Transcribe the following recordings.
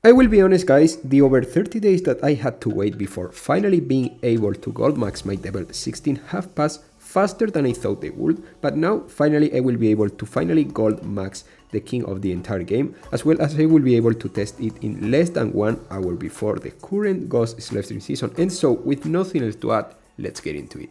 I will be honest guys, the over 30 days that I had to wait before finally being able to gold max my Devel 16 have passed faster than I thought they would, but now finally I will be able to finally gold max the king of the entire game, as well as I will be able to test it in less than 1 hour before the current Ghost Slipstream season. And so with nothing else to add, let's get into it.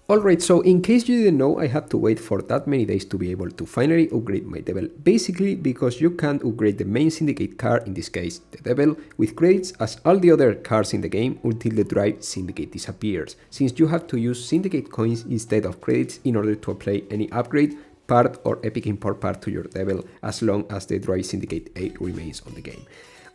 Alright, so in case you didn't know, I had to wait for that many days to be able to finally upgrade my Devel, basically because you can't upgrade the main Syndicate car, in this case the Devel, with credits as all the other cars in the game until the drive Syndicate disappears, since you have to use Syndicate coins instead of credits in order to apply any upgrade, part or epic import part to your Devel as long as the drive Syndicate 8 remains on the game.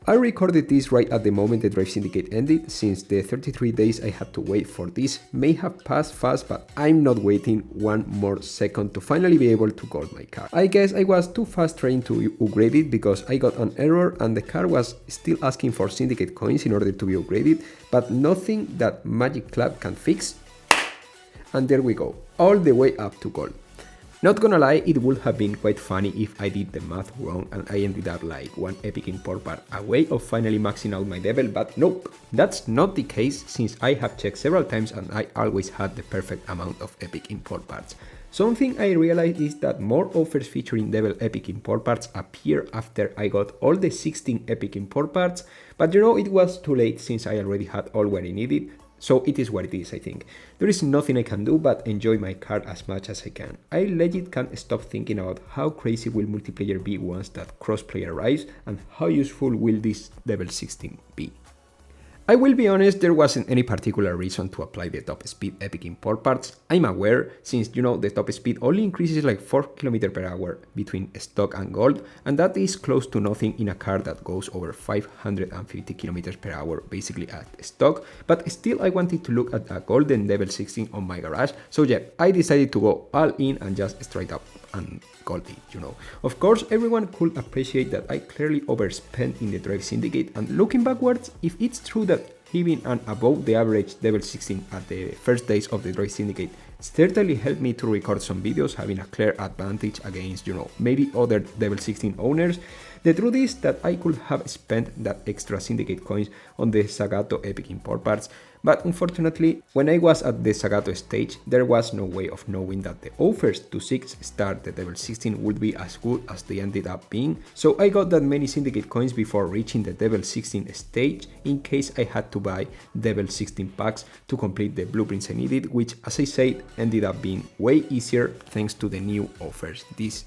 I recorded this right at the moment the Drive Syndicate ended, since the 33 days I had to wait for this may have passed fast, but I'm not waiting one more second to finally be able to gold my car. I guess I was too fast trying to upgrade it because I got an error and the car was still asking for Syndicate coins in order to be upgraded, but nothing that Magic Club can fix. And there we go, all the way up to gold. Not gonna lie, it would have been quite funny if I did the math wrong and I ended up like one epic import part away of finally maxing out my Devel, but nope, that's not the case since I have checked several times and I always had the perfect amount of epic import parts. Something I realized is that more offers featuring Devel epic import parts appear after I got all the 16 epic import parts, but you know, it was too late since I already had all what I needed. So it is what it is, I think. There is nothing I can do but enjoy my card as much as I can. I legit can't stop thinking about how crazy will multiplayer be once that crossplay arrives, and how useful will this Devel 16 be. I will be honest, there wasn't any particular reason to apply the top speed epic import parts. I'm aware, since you know the top speed only increases like 4 km/h between stock and gold, and that is close to nothing in a car that goes over 550 km/h basically at stock, but still I wanted to look at a golden Devel 16 on my garage, so yeah, I decided to go all in and just straight up and gold it, you know. Of course, everyone could appreciate that I clearly overspent in the Drive Syndicate, and looking backwards, if it's true that having an above the average Devel 16 at the first days of the Drive Syndicate certainly helped me to record some videos having a clear advantage against, you know, maybe other Devel 16 owners, the truth is that I could have spent that extra Syndicate coins on the Zagato epic import parts, but unfortunately, when I was at the Zagato stage, there was no way of knowing that the offers to 6-star the Devel 16 would be as good as they ended up being, so I got that many Syndicate coins before reaching the Devel 16 stage in case I had to buy Devel 16 packs to complete the blueprints I needed, which as I said ended up being way easier thanks to the new offers, this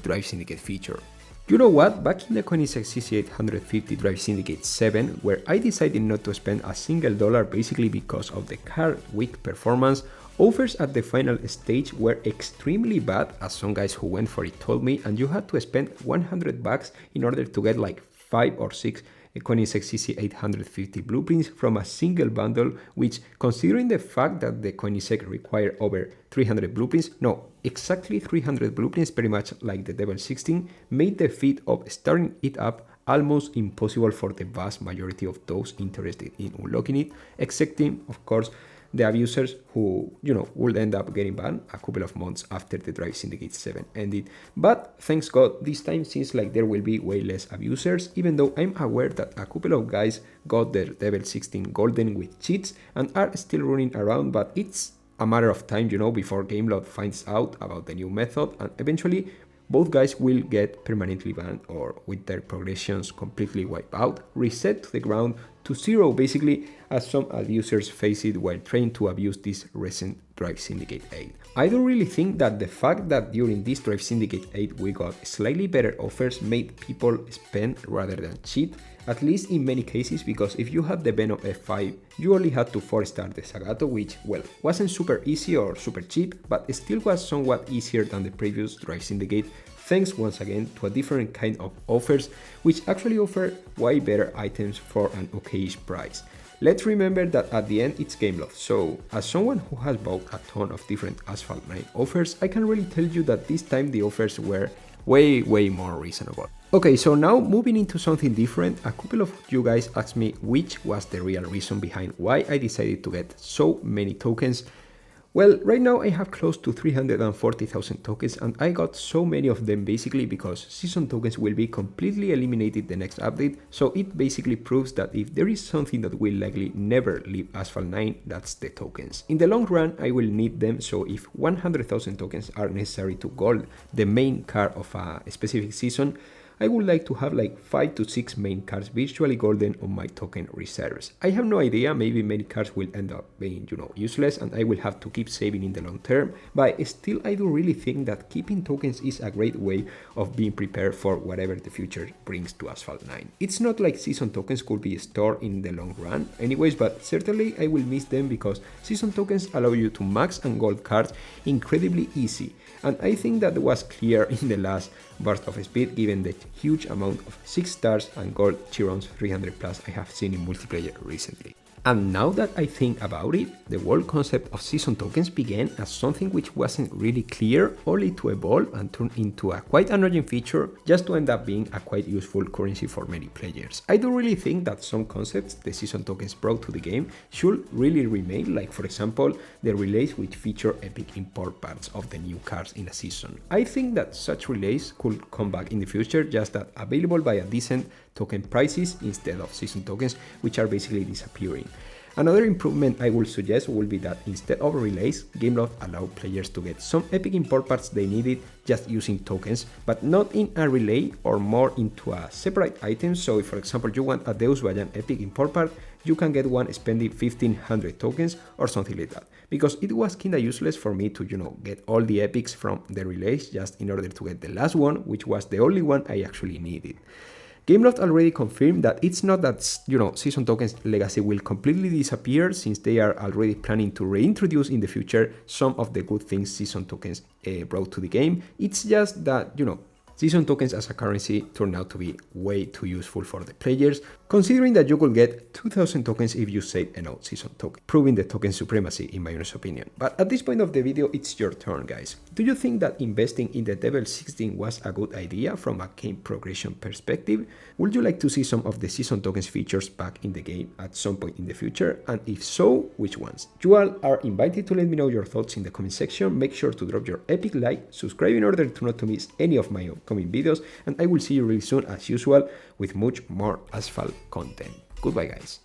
Drive Syndicate feature. You know what, back in the Koenigsegg CC850 Drive Syndicate 7, where I decided not to spend a single dollar basically because of the car weak performance, offers at the final stage were extremely bad, as some guys who went for it told me, and you had to spend 100 bucks in order to get like 5 or 6 Koenigsegg CC850 blueprints from a single bundle, which, considering the fact that the Koenigsegg require over 300 blueprints, no, exactly 300 blueprints, pretty much like the Devel 16, made the feat of starting it up almost impossible for the vast majority of those interested in unlocking it, excepting, of course, the abusers who, you know, would end up getting banned a couple of months after the Drive Syndicate 7 ended. But thanks God, this time seems like there will be way less abusers, even though I'm aware that a couple of guys got their Devel 16 golden with cheats and are still running around, but it's a matter of time, you know, before Gameloft finds out about the new method, and eventually both guys will get permanently banned or with their progressions completely wiped out, reset to the ground to zero basically, as some abusers face it while trying to abuse this recent Drive Syndicate 8. I don't really think that the fact that during this Drive Syndicate 8 we got slightly better offers made people spend rather than cheat, at least in many cases, because if you had the Venom F5, you only had to 4-star the Zagato, which, well, wasn't super easy or super cheap, but still was somewhat easier than the previous Drive Syndicate, thanks once again to a different kind of offers, which actually offer way better items for an okayish price. Let's remember that at the end it's Gameloft, so as someone who has bought a ton of different Asphalt 9 offers, I can really tell you that this time the offers were way more reasonable. Okay, so now moving into something different, a couple of you guys asked me which was the real reason behind why I decided to get so many tokens. Well, right now I have close to 340,000 tokens, and I got so many of them basically because season tokens will be completely eliminated the next update, so it basically proves that if there is something that will likely never leave Asphalt 9, that's the tokens. In the long run, I will need them, so if 100,000 tokens are necessary to gold the main car of a specific season, I would like to have like 5 to 6 main cards virtually golden on my token reserves. I have no idea, maybe many cards will end up being, useless and I will have to keep saving in the long term, but still I do really think that keeping tokens is a great way of being prepared for whatever the future brings to Asphalt 9. It's not like season tokens could be stored in the long run anyways, but certainly I will miss them because season tokens allow you to max and gold cards incredibly easy. And I think that was clear in the last burst of speed given the huge amount of 6 stars and gold Chirons 300 plus I have seen in multiplayer recently. And now that I think about it, the whole concept of season tokens began as something which wasn't really clear, only to evolve and turn into a quite annoying feature, just to end up being a quite useful currency for many players. I do really think that some concepts the season tokens brought to the game should really remain, like for example, the relays which feature epic import parts of the new cards in a season. I think that such relays could come back in the future, just that available by a decent token prices instead of season tokens, which are basically disappearing. Another improvement I will suggest will be that instead of relays, Gameloft allow players to get some epic import parts they needed just using tokens, but not in a relay or more into a separate item. So if for example you want a Deus Vajan epic import part, you can get one spending 1500 tokens or something like that. Because it was kinda useless for me to, get all the epics from the relays just in order to get the last one, which was the only one I actually needed. Gameloft already confirmed that it's not that, season tokens legacy will completely disappear, since they are already planning to reintroduce in the future some of the good things season tokens brought to the game. It's just that, season tokens as a currency turned out to be way too useful for the players, considering that you could get 2000 tokens if you save enough season token, proving the token supremacy in my honest opinion. But at this point of the video, it's your turn, guys. Do you think that investing in the Devel 16 was a good idea from a game progression perspective? Would you like to see some of the season tokens features back in the game at some point in the future? And if so, which ones? You all are invited to let me know your thoughts in the comment section. Make sure to drop your epic like, subscribe in order to not miss any of my upcoming videos, and I will see you really soon as usual with much more Asphalt content. Goodbye, guys.